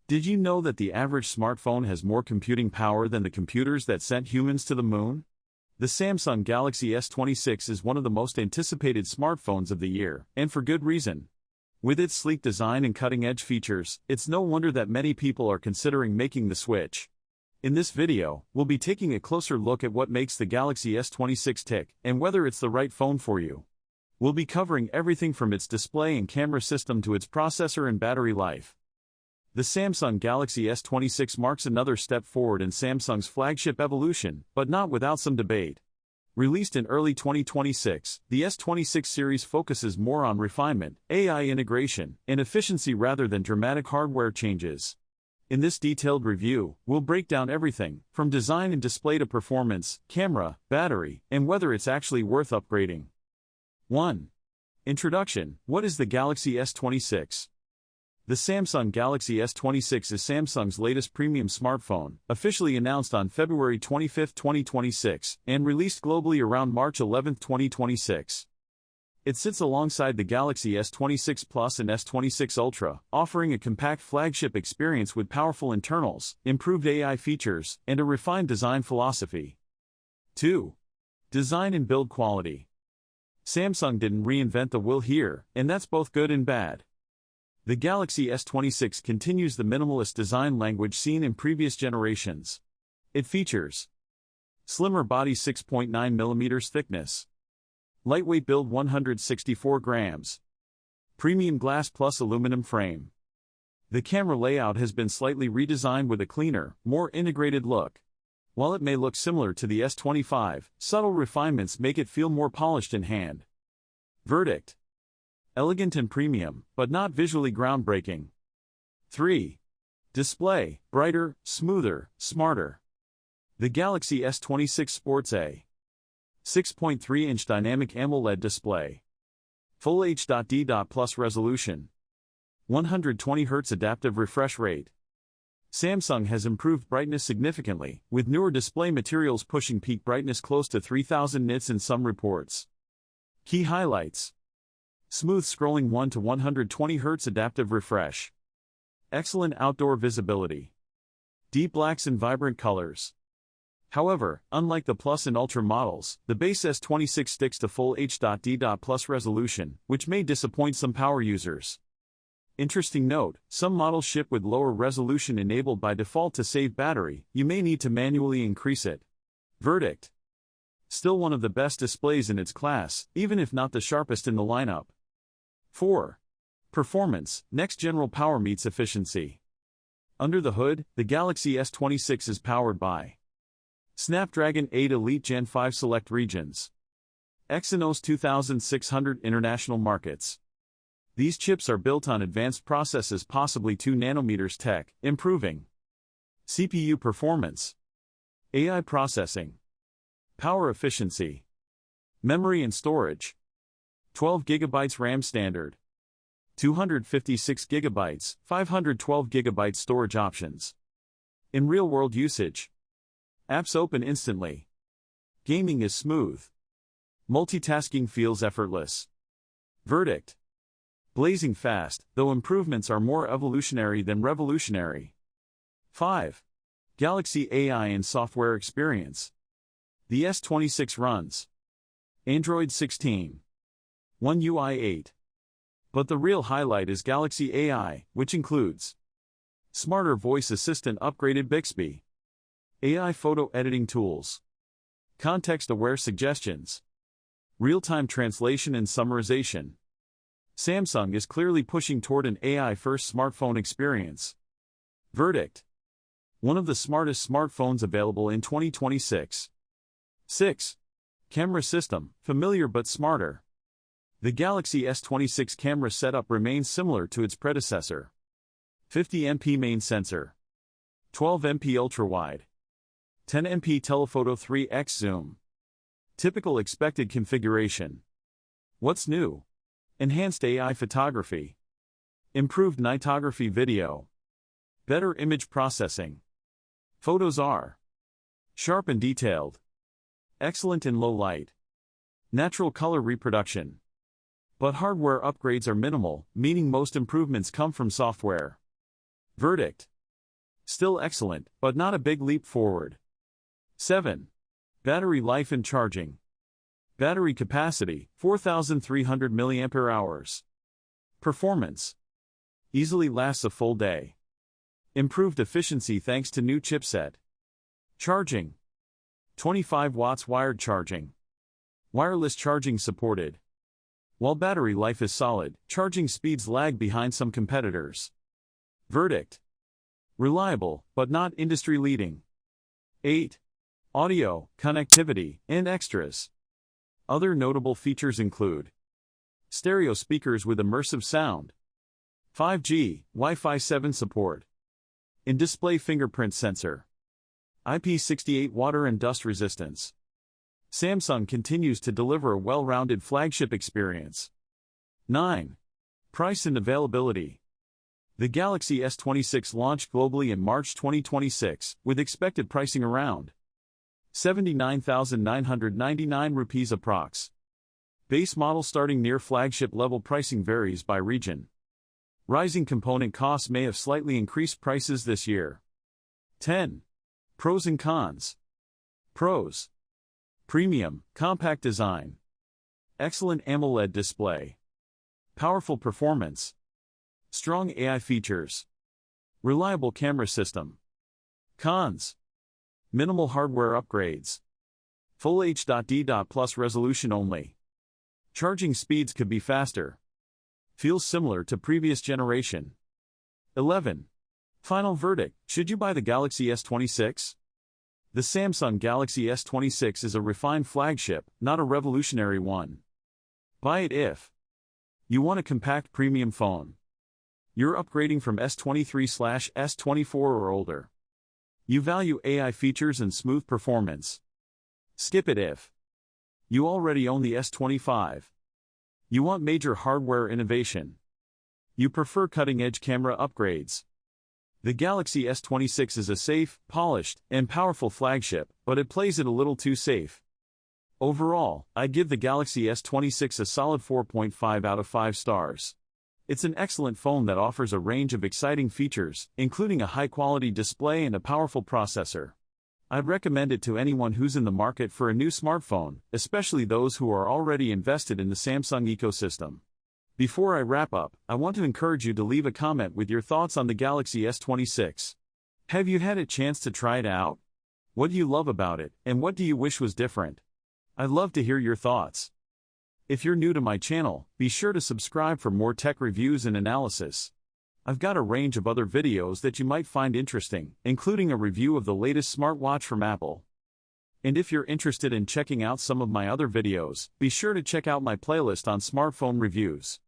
Did you know that the average smartphone has more computing power than the computers that sent humans to the moon? The Samsung Galaxy S26 is one of the most anticipated smartphones of the year, and for good reason. With its sleek design and cutting-edge features, it's no wonder that many people are considering making the switch. In this video, we'll be taking a closer look at what makes the Galaxy S26 tick, and whether it's the right phone for you. We'll be covering everything from its display and camera system to its processor and battery life. The Samsung Galaxy S26 marks another step forward in Samsung's flagship evolution, but not without some debate. Released in early 2026, the S26 series focuses more on refinement, AI integration, and efficiency rather than dramatic hardware changes. In this detailed review, we'll break down everything, from design and display to performance, camera, battery, and whether it's actually worth upgrading. 1. Introduction. What is the Galaxy S26? The Samsung Galaxy S26 is Samsung's latest premium smartphone, officially announced on February 25, 2026, and released globally around March 11, 2026. It sits alongside the Galaxy S26 Plus and S26 Ultra, offering a compact flagship experience with powerful internals, improved AI features, and a refined design philosophy. 2. Design and build quality. Samsung didn't reinvent the wheel here, and that's both good and bad. The Galaxy S26 continues the minimalist design language seen in previous generations. It features slimmer body 6.9mm thickness, lightweight build 164 grams, premium glass plus aluminum frame. The camera layout has been slightly redesigned with a cleaner, more integrated look. While it may look similar to the S25, subtle refinements make it feel more polished in hand. Verdict: elegant and premium, but not visually groundbreaking. 3. Display: brighter, smoother, smarter. The Galaxy S26 sports a 6.3-inch dynamic AMOLED display, Full HD++ resolution, 120Hz adaptive refresh rate. Samsung has improved brightness significantly, with newer display materials pushing peak brightness close to 3000 nits in some reports. Key highlights: smooth scrolling 1 to 120Hz adaptive refresh, excellent outdoor visibility, deep blacks and vibrant colors. However, unlike the Plus and Ultra models, the base S26 sticks to Full HD++ resolution, which may disappoint some power users. Interesting note: some models ship with lower resolution enabled by default to save battery. You may need to manually increase it. Verdict: still one of the best displays in its class, even if not the sharpest in the lineup. 4. Performance: next general power meets efficiency. Under the hood, the Galaxy S26 is powered by Snapdragon 8 Elite Gen 5 select regions, Exynos 2600 international markets. These chips are built on advanced processes, possibly 2 nanometers tech, improving CPU performance, AI processing, power efficiency, memory and storage. 12 GB RAM standard, 256 GB, 512 GB storage options. In real-world usage, apps open instantly. Gaming is smooth. Multitasking feels effortless. Verdict: blazing fast, though improvements are more evolutionary than revolutionary. 5. Galaxy AI and software experience. The S26 runs Android 16, One UI 8. But the real highlight is Galaxy AI, which includes smarter voice assistant, upgraded Bixby, AI photo editing tools, context-aware suggestions, real-time translation and summarization. Samsung is clearly pushing toward an AI-first smartphone experience. Verdict: one of the smartest smartphones available in 2026. 6. Camera system: familiar but smarter. The Galaxy S26 camera setup remains similar to its predecessor. 50MP main sensor, 12MP ultra-wide, 10MP telephoto 3x zoom. Typical expected configuration. What's new? Enhanced AI photography, improved nightography video, better image processing. Photos are sharp and detailed, excellent in low light, natural color reproduction. But hardware upgrades are minimal, meaning most improvements come from software. Verdict: Still excellent, but not a big leap forward. 7. Battery life and charging. Battery capacity, 4,300 mAh. Performance. Easily lasts a full day. Improved efficiency thanks to new chipset. Charging. 25 watts wired charging. Wireless charging supported. While battery life is solid, charging speeds lag behind some competitors. Verdict. Reliable, but not industry-leading. 8. Audio, connectivity, and extras. Other notable features include stereo speakers with immersive sound, 5G, Wi-Fi 7 support, in-display fingerprint sensor, IP68 water and dust resistance. Samsung continues to deliver a well-rounded flagship experience. 9. Price and availability. The Galaxy S26 launched globally in March 2026, with expected pricing around 79,999 rupees approx. Base model starting near flagship level pricing varies by region. Rising component costs may have slightly increased prices this year. 10. Pros and cons. Pros. Premium, compact design. Excellent AMOLED display. Powerful performance. Strong AI features. Reliable camera system. Cons. Minimal hardware upgrades. Full HD++ resolution only. Charging speeds could be faster. Feels similar to previous generation. 11. Final verdict, should you buy the Galaxy S26? The Samsung Galaxy S26 is a refined flagship, not a revolutionary one. Buy it if you want a compact premium phone. You're upgrading from S23/S24 or older. You value AI features and smooth performance. Skip it if you already own the S25. You want major hardware innovation. You prefer cutting-edge camera upgrades. The Galaxy S26 is a safe, polished, and powerful flagship, but it plays it a little too safe. Overall, I'd give the Galaxy S26 a solid 4.5 out of 5 stars. It's an excellent phone that offers a range of exciting features, including a high-quality display and a powerful processor. I'd recommend it to anyone who's in the market for a new smartphone, especially those who are already invested in the Samsung ecosystem. Before I wrap up, I want to encourage you to leave a comment with your thoughts on the Galaxy S26. Have you had a chance to try it out? What do you love about it, and what do you wish was different? I'd love to hear your thoughts. If you're new to my channel, be sure to subscribe for more tech reviews and analysis. I've got a range of other videos that you might find interesting, including a review of the latest smartwatch from Apple. And if you're interested in checking out some of my other videos, be sure to check out my playlist on smartphone reviews.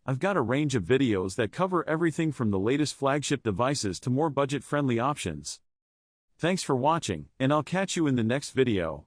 I've got a range of videos that cover everything from the latest flagship devices to more budget-friendly options. Thanks for watching, and I'll catch you in the next video.